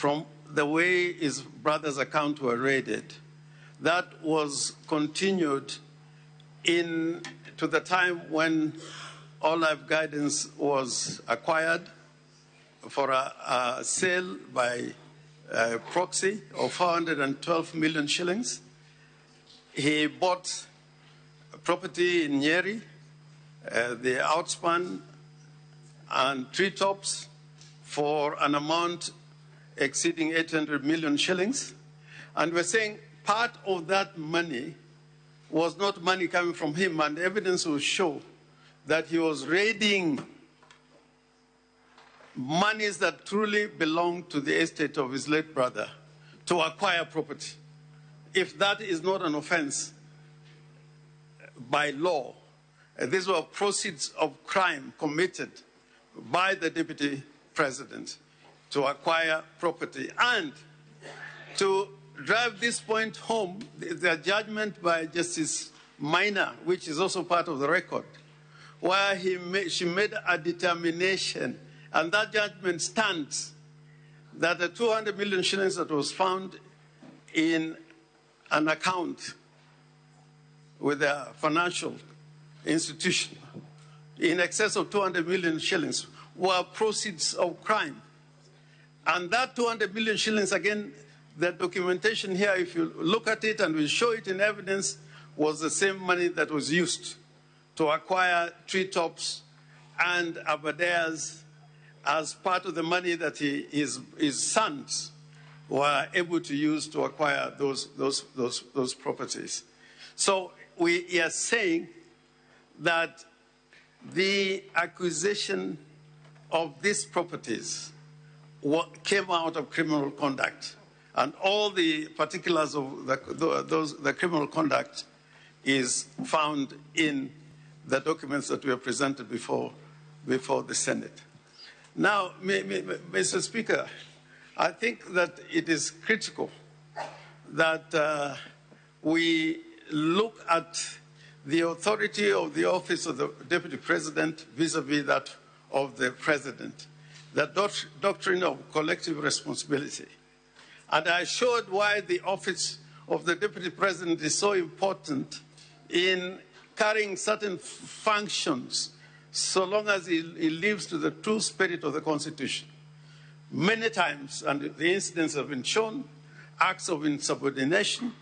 from the way his brother's accounts were raided. That was continued to the time when All Life Guidance was acquired for a sale by proxy of 412 million shillings. He bought property in Nyeri, the outspan and treetops for an amount exceeding 800 million shillings. And we're saying part of that money was not money coming from him, and evidence will show that he was raiding monies that truly belonged to the estate of his late brother to acquire property. If that is not an offense by law, these were proceeds of crime committed by the deputy president to acquire property. And to drive this point home, the judgment by Justice Minor, which is also part of the record, where she made a determination, and that judgment stands, that the 200 million shillings that was found in an account with a financial institution, in excess of 200 million shillings, were proceeds of crime. And that 200 million shillings, again, the documentation here, if you look at it and we'll show it in evidence, was the same money that was used to acquire treetops and abadeas as part of the money that his sons were able to use to acquire those properties. So we are saying that the acquisition of these properties came out of criminal conduct, and all the particulars of the criminal conduct is found in the documents that were presented before the Senate. Now, Mr. Speaker, I think that it is critical that we look at the authority of the office of the Deputy President vis-a-vis that of the President, the doctrine of collective responsibility. And I showed why the office of the Deputy President is so important in carrying certain functions so long as he lives to the true spirit of the Constitution. Many times, and the incidents have been shown, acts of insubordination,